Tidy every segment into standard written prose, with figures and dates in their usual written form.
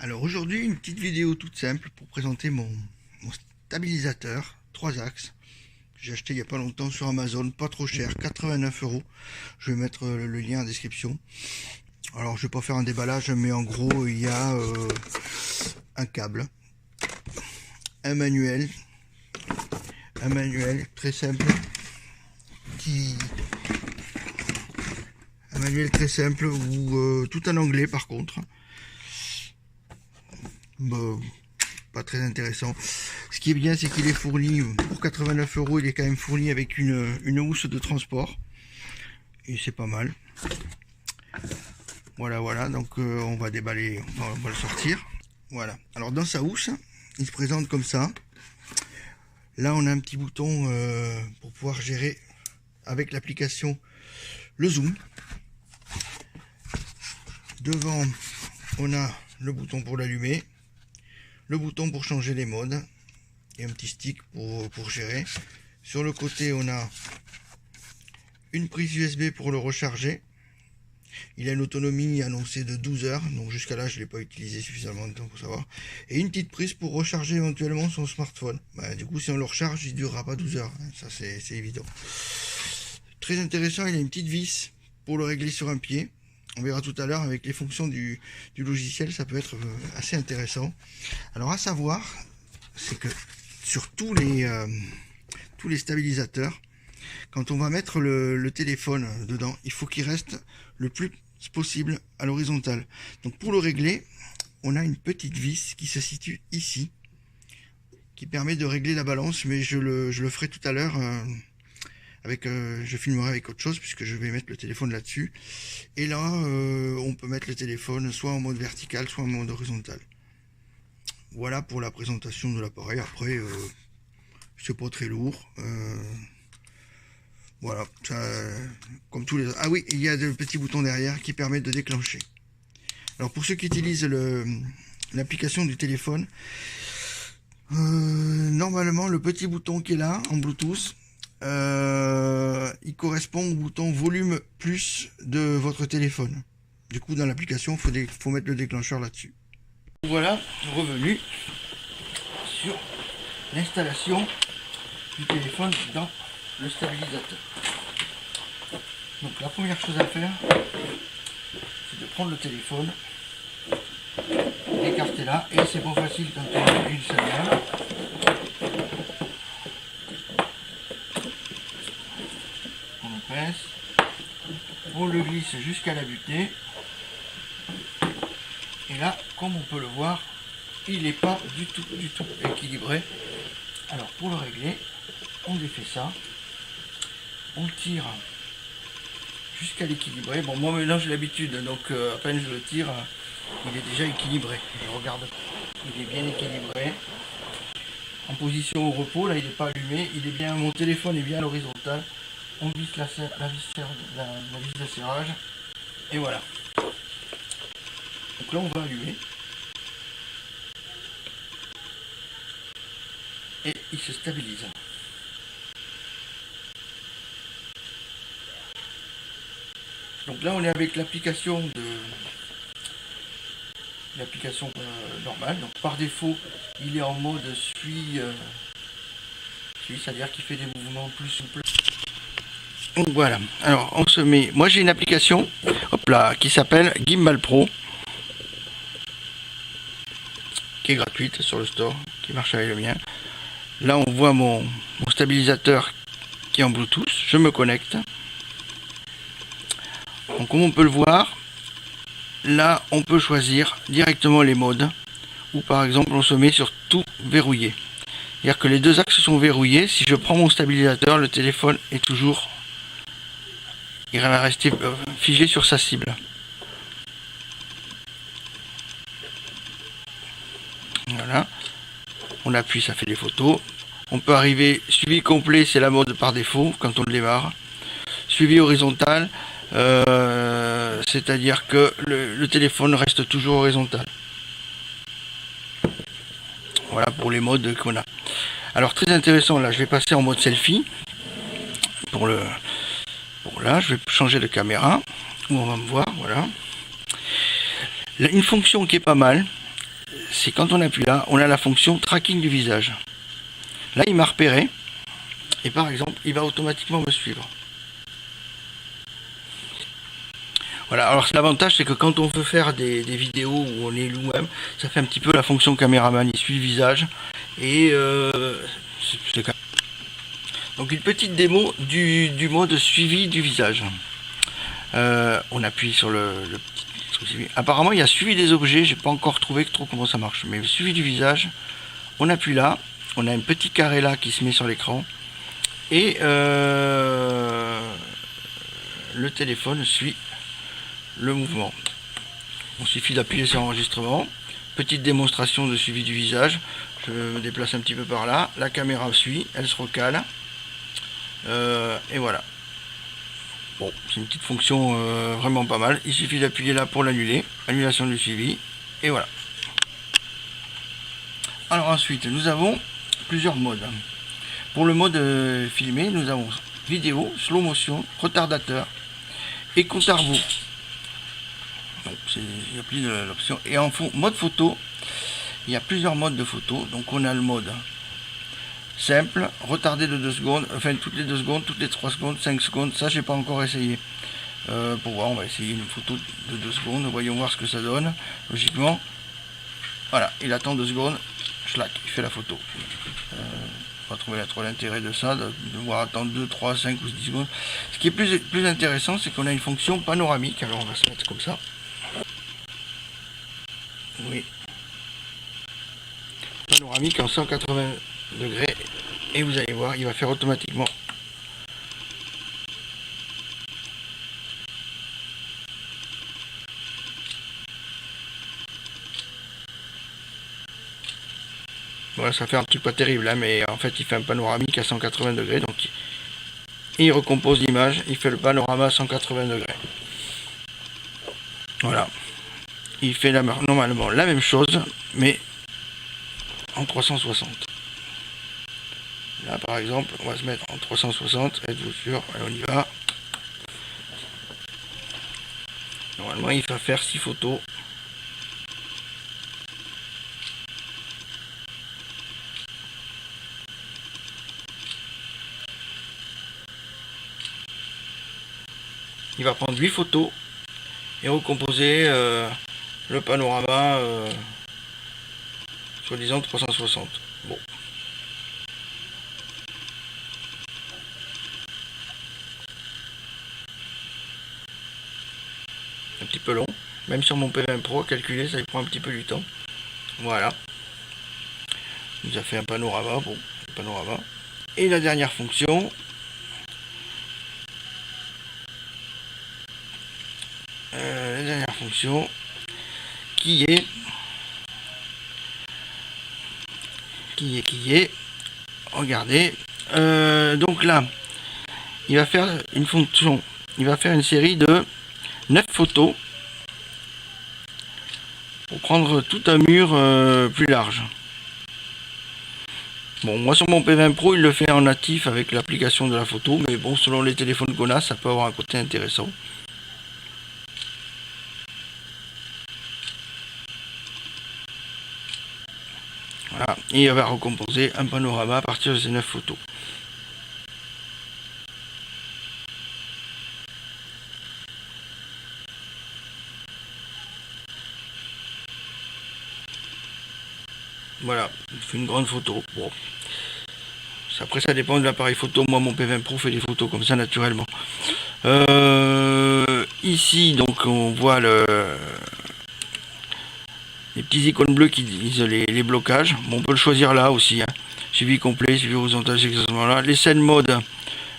Alors aujourd'hui, une petite vidéo toute simple pour présenter mon stabilisateur 3 axes que j'ai acheté il n'y a pas longtemps sur Amazon, pas trop cher, 89 €. Je vais mettre le lien en description. Alors je vais pas faire un déballage, mais en gros il y a un câble, un manuel très simple, ou tout en anglais par contre. Pas très intéressant. Ce qui est bien, c'est qu'il est fourni pour 89 €. Il est quand même fourni avec une housse de transport et c'est pas mal. Voilà. Donc on va déballer, on va le sortir. Voilà. Alors dans sa housse, il se présente comme ça. Là, on a un petit bouton pour pouvoir gérer avec l'application le zoom. Devant, on a le bouton pour l'allumer, le bouton pour changer les modes et un petit stick pour gérer. Sur le côté, on a une prise USB pour le recharger. Il a une autonomie annoncée de 12 heures, donc jusqu'à là je ne l'ai pas utilisé suffisamment de temps pour savoir. Et une petite prise pour recharger éventuellement son smartphone. Du coup, si on le recharge, il ne durera pas 12 heures, ça c'est évident. Très intéressant, il a une petite vis pour le régler sur un pied. On verra tout à l'heure avec les fonctions du logiciel, ça peut être assez intéressant. Alors à savoir, c'est que sur tous les stabilisateurs, quand on va mettre le téléphone dedans, il faut qu'il reste le plus possible à l'horizontale. Donc pour le régler, on a une petite vis qui se situe ici, qui permet de régler la balance, mais je le ferai tout à l'heure. Je filmerai avec autre chose puisque je vais mettre le téléphone là-dessus. Et là, on peut mettre le téléphone soit en mode vertical, soit en mode horizontal. Voilà pour la présentation de l'appareil. Après, c'est pas très lourd. Voilà, ça, comme tous les autres. Ah oui, il y a des petits boutons derrière qui permettent de déclencher. Alors pour ceux qui utilisent l'application du téléphone, normalement le petit bouton qui est là en Bluetooth, il correspond au bouton volume plus de votre téléphone. Du coup, dans l'application, faut mettre le déclencheur là-dessus. Voilà, revenu sur l'installation du téléphone dans le stabilisateur. Donc la première chose à faire, c'est de prendre le téléphone, l'écarter là, et c'est pas facile quand on a une seule main. On le glisse jusqu'à la butée et là, comme on peut le voir, il n'est pas du tout équilibré. Alors pour le régler, on défait ça, on tire jusqu'à l'équilibré. Bon, moi maintenant j'ai l'habitude, donc à peine je le tire, il est déjà équilibré. Je regarde, il est bien équilibré. En position au repos, là il n'est pas allumé, il est bien, mon téléphone est bien à l'horizontale. On visse la vis de serrage et voilà. Donc là on va allumer et il se stabilise. Donc là on est avec l'application normale. Donc par défaut il est en mode suit, c'est-à-dire qu'il fait des mouvements plus souples. Donc voilà, alors on se met, moi j'ai une application, hop là, qui s'appelle Gimbal Pro, qui est gratuite sur le store, qui marche avec le mien. Là on voit mon stabilisateur qui est en Bluetooth, je me connecte. Donc comme on peut le voir, là on peut choisir directement les modes, ou par exemple on se met sur tout verrouillé. C'est-à-dire que les deux axes sont verrouillés, si je prends mon stabilisateur, le téléphone est toujours... il va rester figé sur sa cible. Voilà. On appuie, ça fait des photos. On peut arriver, suivi complet, c'est la mode par défaut quand on le démarre. Suivi horizontal, c'est-à-dire que le téléphone reste toujours horizontal. Voilà pour les modes qu'on a. Alors très intéressant, là je vais passer en mode selfie. Là, je vais changer de caméra, où on va me voir, voilà. Une fonction qui est pas mal, c'est quand on appuie là, on a la fonction tracking du visage. Là, il m'a repéré. Et par exemple, il va automatiquement me suivre. Voilà, alors l'avantage, c'est que quand on veut faire des vidéos où on est nous-mêmes, ça fait un petit peu la fonction caméraman, il suit le visage. Et donc une petite démo du mode suivi du visage. On appuie sur le petit truc suivi. Apparemment, il y a suivi des objets, j'ai pas encore trouvé trop comment ça marche. Mais le suivi du visage, on appuie là, on a un petit carré là qui se met sur l'écran. Et le téléphone suit le mouvement. Il suffit d'appuyer sur enregistrement. Petite démonstration de suivi du visage. Je me déplace un petit peu par là. La caméra suit, elle se recale. Et voilà. Bon, c'est une petite fonction vraiment pas mal. Il suffit d'appuyer là pour l'annuler. Annulation du suivi. Et voilà. Alors ensuite, nous avons plusieurs modes. Pour le mode filmé, nous avons vidéo, slow motion, retardateur et compte à rebours. Donc il y a plus de l'option. Et en mode photo, il y a plusieurs modes de photo. Donc on a le mode simple, retardé de 2 secondes, enfin toutes les 2 secondes, toutes les 3 secondes, 5 secondes. Ça, j'ai pas encore essayé. Pour voir, on va essayer une photo de 2 secondes. Voyons voir ce que ça donne. Logiquement, voilà, il attend 2 secondes, schlac, il fait la photo. Pas trouver trop l'intérêt de ça, de devoir attendre 2, 3, 5 ou 10 secondes. Ce qui est plus intéressant, c'est qu'on a une fonction panoramique. Alors on va se mettre comme ça. Oui. Panoramique en 180 degrés. Et vous allez voir, il va faire automatiquement. Voilà, ça fait un truc pas terrible, hein, mais en fait il fait un panoramique à 180 degrés, donc il recompose l'image, il fait le panorama à 180 degrés. Voilà. Il fait normalement la même chose, mais en 360. Là par exemple, on va se mettre en 360, êtes-vous sûr? Allez, on y va. Normalement il va faire 6 photos. Il va prendre 8 photos et recomposer le panorama soi-disant 360. Bon. Un petit peu long. Même sur mon P20 Pro, calculer, ça il prend un petit peu du temps. Voilà. Il nous a fait un panorama. Bon, panorama. Et la dernière fonction. La dernière fonction qui est regardez, donc là il va faire une fonction, il va faire une série de 9 photos pour prendre tout un mur plus large. Bon, moi sur mon P20 Pro il le fait en natif avec l'application de la photo, mais bon, selon les téléphones qu'on a, ça peut avoir un côté intéressant. Voilà, et il va recomposer un panorama à partir de ces 9 photos. Voilà, il fait une grande photo. Bon. Après ça dépend de l'appareil photo. Moi mon P20 Pro fait des photos comme ça naturellement. Ici donc on voit les petits icônes bleues qui disent les blocages. Bon, on peut le choisir là aussi, hein. Suivi complet, suivi horizontal, c'est exactement là. Les scènes mode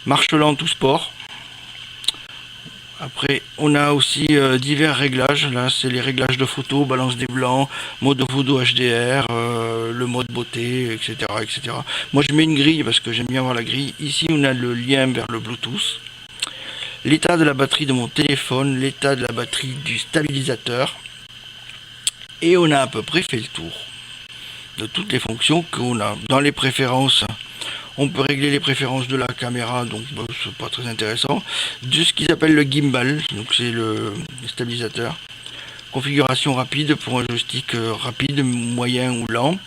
marche lente ou sport. Après on a aussi divers réglages. Là c'est les réglages de photo, balance des blancs, mode photo HDR, le mode beauté, etc., etc. Moi je mets une grille parce que j'aime bien voir la grille. Ici on a le lien vers le Bluetooth, l'état de la batterie de mon téléphone, l'état de la batterie du stabilisateur. Et on a à peu près fait le tour de toutes les fonctions qu'on a. Dans les préférences, on peut régler les préférences de la caméra, donc bon, c'est pas très intéressant. De ce qu'ils appellent le gimbal, donc c'est le stabilisateur. configuration rapide pour un joystick rapide, moyen ou lent.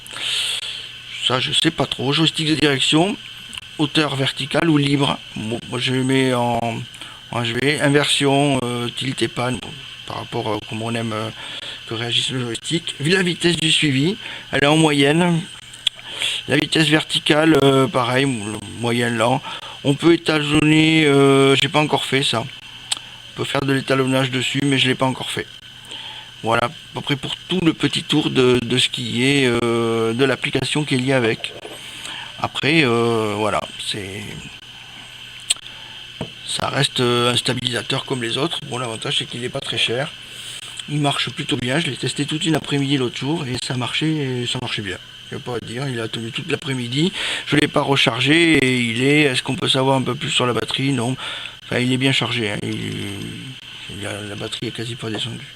Ça je sais pas trop. Joystick de direction, hauteur verticale ou libre. Bon, moi je le mets en HV, inversion, tilt et panne, par rapport à comment on aime que réagisse le joystick. La vitesse du suivi, elle est en moyenne. La vitesse verticale, pareil, moyenne lent. On peut étalonner, j'ai pas encore fait ça. On peut faire de l'étalonnage dessus, mais je l'ai pas encore fait. Voilà, à peu près pour tout le petit tour de ce qui est de l'application qui est liée avec. Après, voilà, ça reste un stabilisateur comme les autres. Bon, l'avantage c'est qu'il n'est pas très cher. Il marche plutôt bien. Je l'ai testé toute une après-midi l'autre jour et ça marchait bien. Il n'y a pas à dire, il a tenu toute l'après-midi. Je ne l'ai pas rechargé et est-ce qu'on peut savoir un peu plus sur la batterie? Non. Enfin, il est bien chargé. Hein. La batterie est quasi pas descendue.